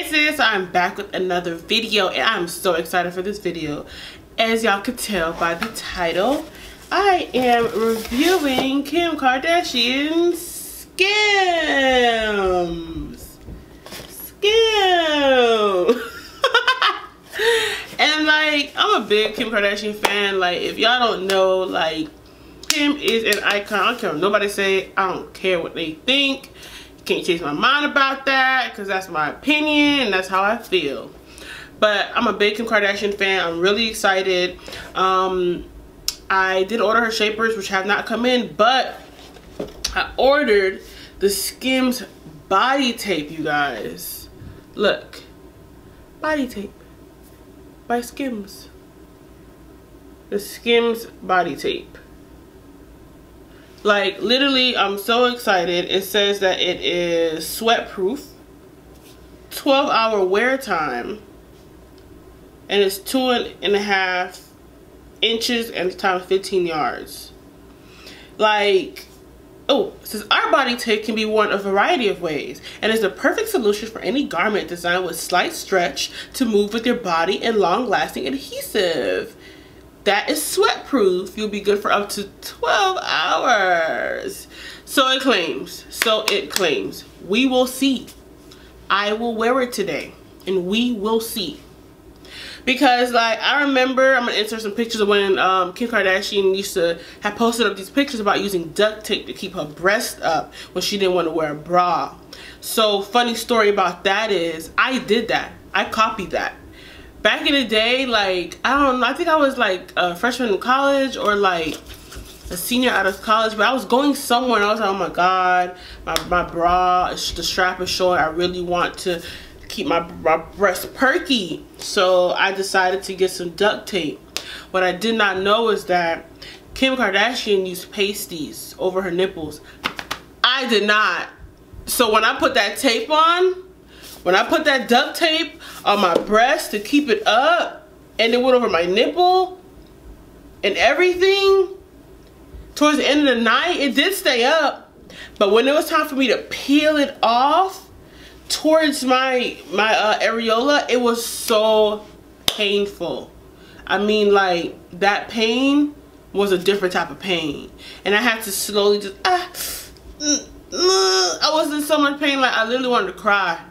Hey sis, I'm back with another video and I'm so excited for this video. As y'all could tell by the title, I am reviewing Kim Kardashian's Skims. And like, I'm a big Kim Kardashian fan. Like, if y'all don't know, like, Kim is an icon. I don't care what nobody say. I don't care what they think. Can't change my mind about that because that's my opinion and that's how I feel. But I'm a big Kim Kardashian fan. I'm really excited. I did order her shapers, which have not come in, but I ordered the Skims body tape, you guys. Look, body tape by Skims. The Skims body tape. Like, literally, I'm so excited. It says that it is sweat proof, 12-hour wear time, and it's 2.5 inches and times 15 yards. Like, oh, it says our body tape can be worn a variety of ways and is the perfect solution for any garment designed with slight stretch to move with your body and long-lasting adhesive. That is sweat proof. You'll be good for up to 12 hours. So it claims. We will see. I will wear it today and we will see. Because like, I remember, I'm gonna insert some pictures of when Kim Kardashian used to have posted up these pictures about using duct tape to keep her breast up when she didn't want to wear a bra. So funny story about that is I did that. I copied that. Back in the day, like, I don't know, I think I was like a freshman in college or like a senior out of college, but I was going somewhere and I was like, oh my God, my bra, the strap is short. I really want to keep my breast perky. So I decided to get some duct tape. What I did not know is that Kim Kardashian used pasties over her nipples. I did not. So when I put that tape on, when I put that duct tape on my breast to keep it up, and it went over my nipple and everything, towards the end of the night, it did stay up. But when it was time for me to peel it off towards my areola, it was so painful. I mean, like, that pain was a different type of pain. And I had to slowly just, I was in so much pain, like I literally wanted to cry.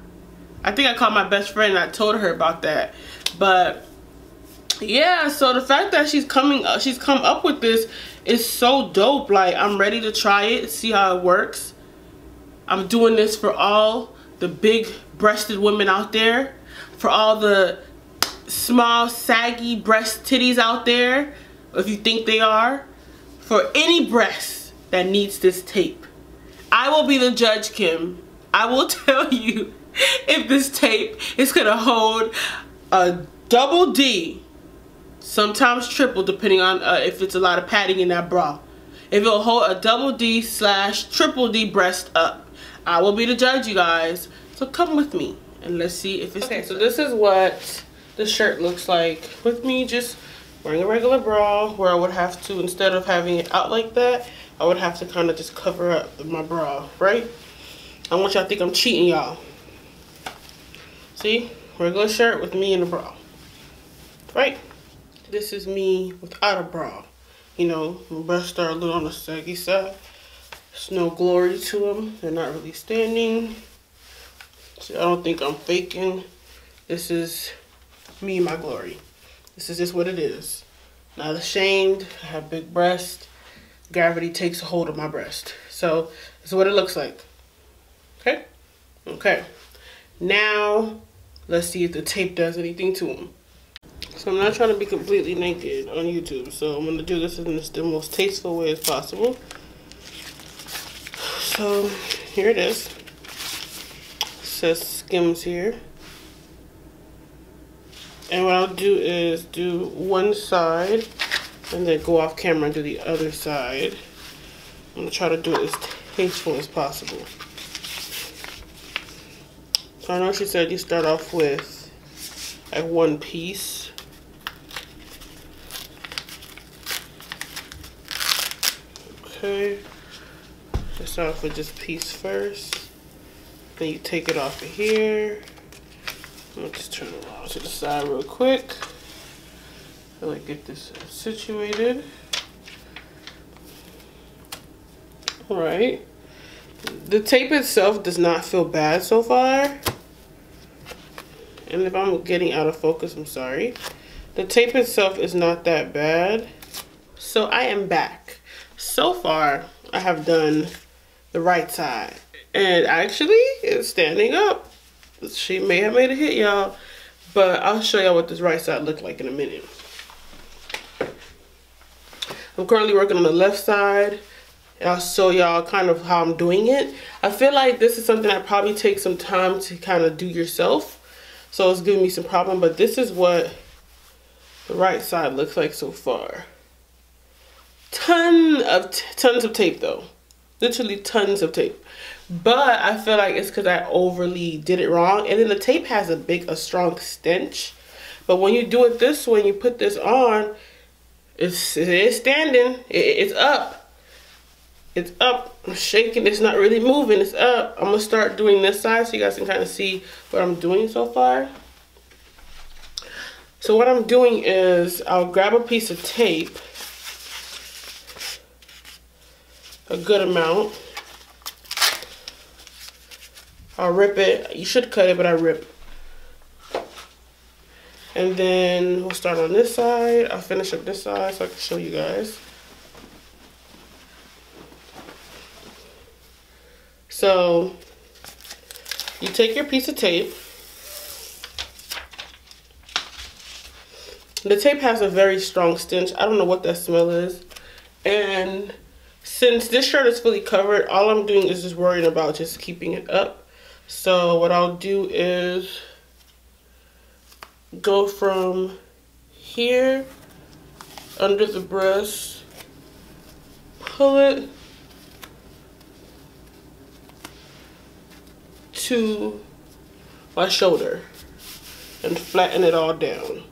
I think I called my best friend and I told her about that. But yeah, so the fact that she's come up with this is so dope. Like, I'm ready to try it, see how it works. I'm doing this for all the big breasted women out there, for all the small saggy breast titties out there, if you think they are, for any breast that needs this tape. I will be the judge, Kim. I will tell you if this tape is gonna hold a double D, sometimes triple, depending on if it's a lot of padding in that bra. If it'll hold a double D / triple D breast up, I will be the judge, you guys. So come with me and let's see if it's okay. So this is what the shirt looks like with me just wearing a regular bra, where I would have to, instead of having it out like that, I would have to kind of just cover up my bra, right? I want y'all to think I'm cheating, y'all. See, regular shirt with me in a bra, right? This is me without a bra. You know, my breasts are a little on the saggy side. There's no glory to them. They're not really standing. So I don't think I'm faking. This is me, my glory. This is just what it is. Not ashamed. I have big breasts. Gravity takes a hold of my breast. So this is what it looks like. Okay? Okay. Now, let's see if the tape does anything to them. So I'm not trying to be completely naked on YouTube, so I'm going to do this in the most tasteful way as possible. So here it is. It says Skims here. And what I'll do is do one side and then go off camera and do the other side. I'm going to try to do it as tasteful as possible. So I know she said you start off with like one piece. Okay. Just start off with this piece first. Then you take it off of here. Let me just turn around to the side real quick. So I get this situated. All right. The tape itself does not feel bad so far. And if I'm getting out of focus, I'm sorry. The tape itself is not that bad. So I am back. So far, I have done the right side. And actually, it's standing up. She may have made a hit, y'all. But I'll show y'all what this right side looked like in a minute. I'm currently working on the left side. And I'll show y'all kind of how I'm doing it. I feel like this is something that probably takes some time to kind of do yourself. So it's giving me some problem. But this is what the right side looks like so far. Tons of tape though. Literally tons of tape. But I feel like it's because I overly did it wrong. And then the tape has a strong stench. But when you do it this way, you put this on, it's standing. It's up. It's up. I'm shaking. It's not really moving. It's up. I'm going to start doing this side so you guys can kind of see what I'm doing so far. So what I'm doing is I'll grab a piece of tape. A good amount. I'll rip it. You should cut it, but I rip. And then we'll start on this side. I'll finish up this side so I can show you guys. So you take your piece of tape. The tape has a very strong stench. I don't know what that smell is. And since this shirt is fully covered, all I'm doing is just worrying about just keeping it up. So what I'll do is go from here under the breast, pull it to my shoulder and flatten it all down.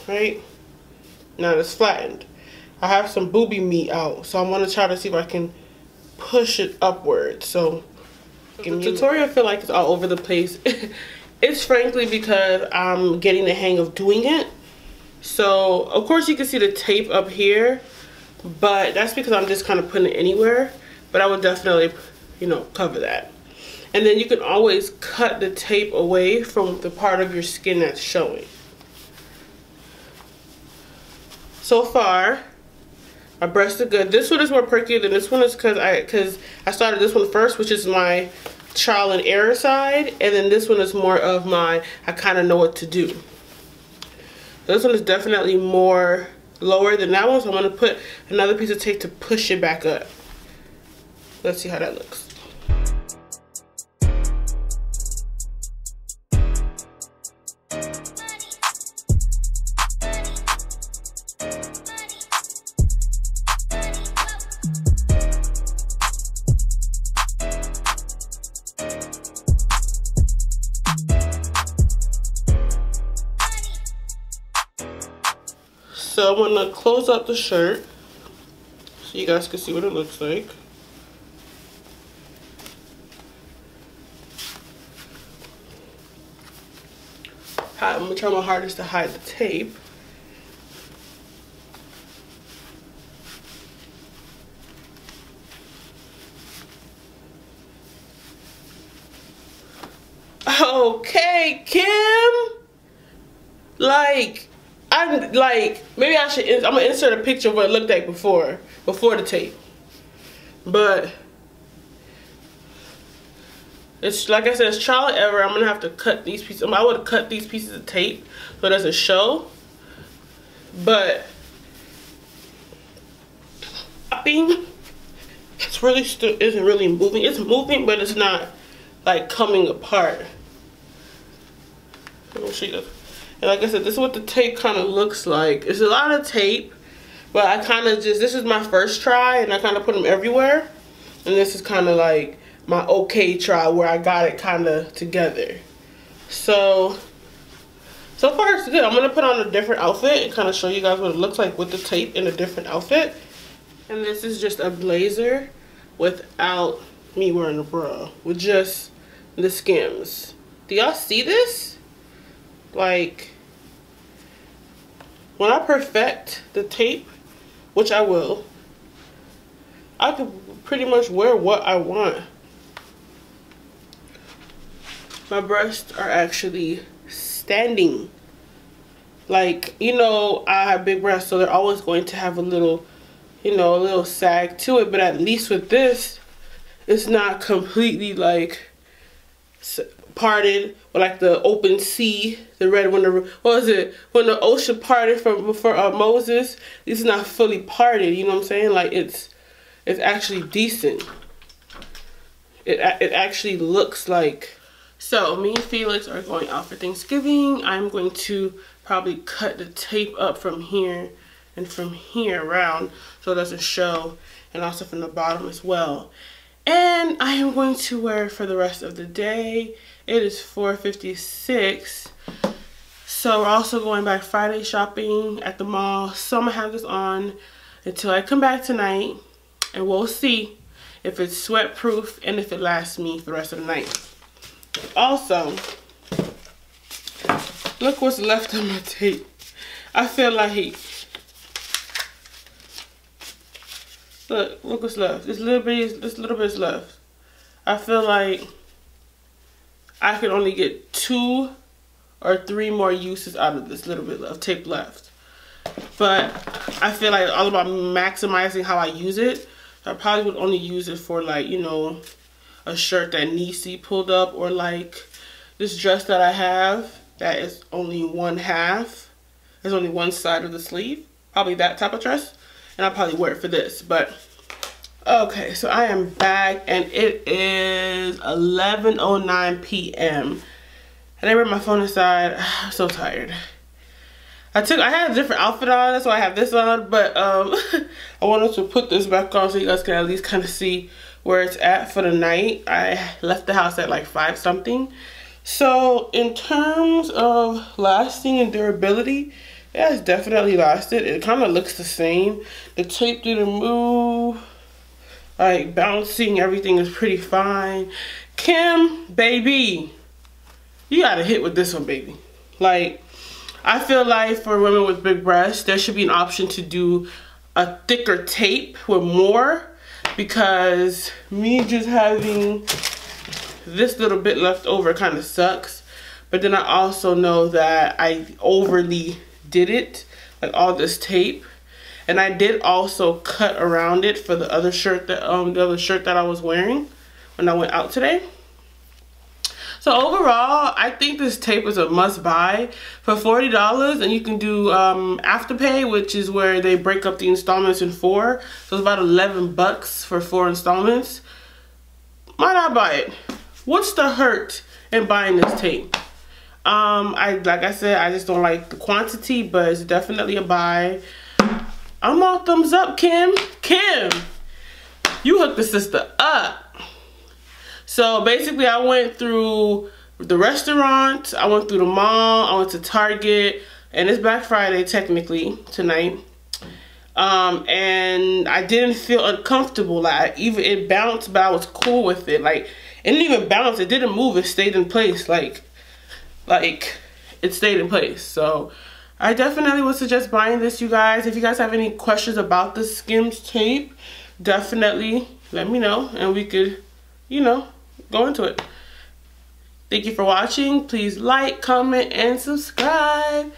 Right? Now it's flattened. I have some booby meat out, so I'm gonna try to see if I can push it upward. So the tutorial I feel like is all over the place. It's frankly because I'm getting the hang of doing it. So of course you can see the tape up here, but that's because I'm just kind of putting it anywhere. But I would definitely, you know, cover that. And then you can always cut the tape away from the part of your skin that's showing. So far, my breasts are good. This one is more perky than this one is because I started this one first, which is my trial and error side. And then this one is more of my, I kind of know what to do. This one is definitely more lower than that one. So I'm going to put another piece of tape to push it back up. Let's see how that looks. So I'm gonna close up the shirt so you guys can see what it looks like. I'm gonna try my hardest to hide the tape. Okay, Kim. Maybe I should. I'm gonna insert a picture of what it looked like before the tape. But it's like I said, it's trial and error. I'm gonna have to cut these pieces. I would cut these pieces of tape so it doesn't show. But it's really still isn't really moving. It's moving, but it's not like coming apart. Let me show you this. And like I said, this is what the tape kind of looks like. It's a lot of tape, but I kind of just, this is my first try, and I kind of put them everywhere. And this is kind of like my okay try where I got it kind of together. So far it's good. I'm going to put on a different outfit and kind of show you guys what it looks like with the tape in a different outfit. And this is just a blazer without me wearing a bra, with just the Skims. Do y'all see this? Like, when I perfect the tape, which I will, I can pretty much wear what I want. My breasts are actually standing. Like, you know, I have big breasts, so they're always going to have a little, you know, a little sag to it. But at least with this, it's not completely like parted, or like the open sea, the red when the, what was it, when the ocean parted for Moses. It's not fully parted, you know what I'm saying? Like, it's actually decent. It actually looks like. So me and Felix are going out for Thanksgiving. I'm going to probably cut the tape up from here and from here around so it doesn't show, and also from the bottom as well. And I am going to wear it for the rest of the day. It is 4:56. So we're also going Black Friday shopping at the mall. So I'm gonna have this on until I come back tonight, and we'll see if it's sweat proof and if it lasts me for the rest of the night. Also, look what's left on my tape. I feel like, look what's left. This little bit is left. I feel like I could only get 2 or 3 more uses out of this little bit of tape left. But I feel like it's all about maximizing how I use it. So I probably would only use it for, like, you know, a shirt that Niecy pulled up, or like this dress that I have that is only 1/2. There's only one side of the sleeve. Probably that type of dress. And I'll probably wear it for this. But okay, so I am back and it is 11:09 p.m. I didn't bring my phone inside. I'm so tired. I had a different outfit on, that's why I have this on, but I wanted to put this back on so you guys can at least kind of see where it's at for the night. I left the house at like 5 something. So in terms of lasting and durability, it has definitely lasted. It kind of looks the same. The tape didn't move. Like, bouncing, everything is pretty fine. Kim, baby, you gotta hit with this one, baby. Like, I feel like for women with big breasts, there should be an option to do a thicker tape with more, because me just having this little bit left over kind of sucks. But then I also know that I overly did it, like all this tape. And I did also cut around it for the other shirt that I was wearing when I went out today. So overall, I think this tape is a must buy for $40, and you can do Afterpay, which is where they break up the installments in 4. So it's about 11 bucks for 4 installments. Why not buy it? What's the hurt in buying this tape? Like I said, I just don't like the quantity, but it's definitely a buy. I'm all thumbs up, Kim. Kim, you hooked the sister up. So basically, I went through the restaurant, I went through the mall, I went to Target, and it's Black Friday technically tonight. And I didn't feel uncomfortable. Like, even it bounced, but I was cool with it. Like, it didn't even bounce, it didn't move, it stayed in place. Like it stayed in place. So I definitely would suggest buying this, you guys. If you guys have any questions about the Skims tape, definitely let me know, and we could, you know, go into it. Thank you for watching. Please like, comment, and subscribe.